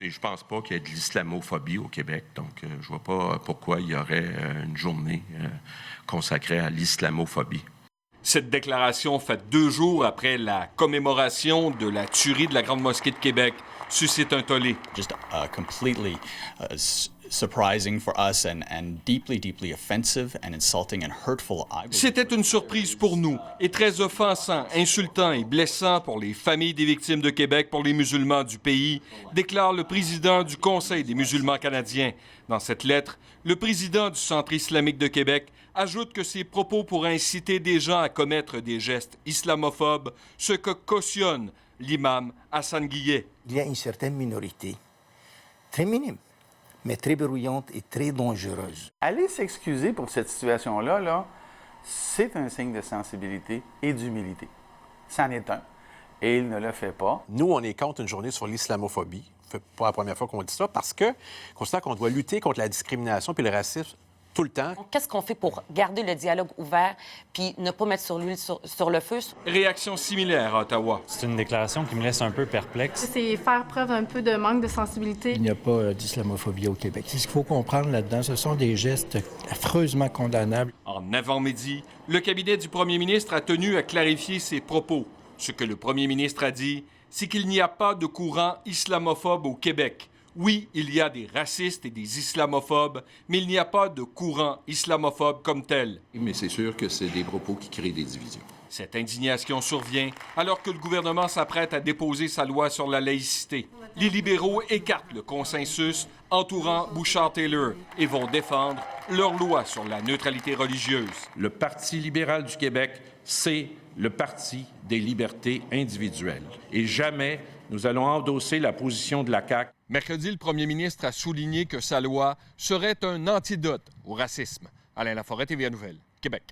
Et je pense pas qu'il y ait de l'islamophobie au Québec, donc je vois pas pourquoi il y aurait une journée consacrée à l'islamophobie. Cette déclaration faite 2 jours après la commémoration de la tuerie de la Grande Mosquée de Québec suscite un tollé. Just completely surprising for us and deeply offensive and insulting and hurtful. C'était une surprise pour nous et très offensant, insultant et blessant pour les familles des victimes de Québec, pour les musulmans du pays, déclare le président du Conseil des musulmans canadiens. Dans cette lettre, le président du Centre islamique de Québec ajoute que ces propos pourraient inciter des gens à commettre des gestes islamophobes, ce que cautionne l'imam Hassan Guillet. Il y a une certaine minorité, très minime, mais très bruyante et très dangereuse. Aller s'excuser pour cette situation-là, c'est un signe de sensibilité et d'humilité. C'en est un. Et il ne le fait pas. Nous, on est contre une journée sur l'islamophobie. C'est pas la première fois qu'on dit ça, parce qu'on considère qu'on doit lutter contre la discrimination puis le racisme tout le temps. Qu'est-ce qu'on fait pour garder le dialogue ouvert puis ne pas mettre sur l'huile sur le feu? Réaction similaire à Ottawa. C'est une déclaration qui me laisse un peu perplexe. C'est faire preuve un peu de manque de sensibilité. Il n'y a pas d'islamophobie au Québec. Ce qu'il faut comprendre là-dedans, ce sont des gestes affreusement condamnables. En avant-midi, le cabinet du premier ministre a tenu à clarifier ses propos. Ce que le premier ministre a dit, c'est qu'il n'y a pas de courant islamophobe au Québec. Oui, il y a des racistes et des islamophobes, mais il n'y a pas de courant islamophobe comme tel. Mais c'est sûr que c'est des propos qui créent des divisions. Cette indignation survient alors que le gouvernement s'apprête à déposer sa loi sur la laïcité. Les libéraux écartent le consensus entourant Bouchard-Taylor et vont défendre leur loi sur la neutralité religieuse. Le Parti libéral du Québec, c'est le parti des libertés individuelles. Et jamais nous allons endosser la position de la CAQ. Mercredi, le premier ministre a souligné que sa loi serait un antidote au racisme. Alain Laforêt, TVA Nouvelles, Québec.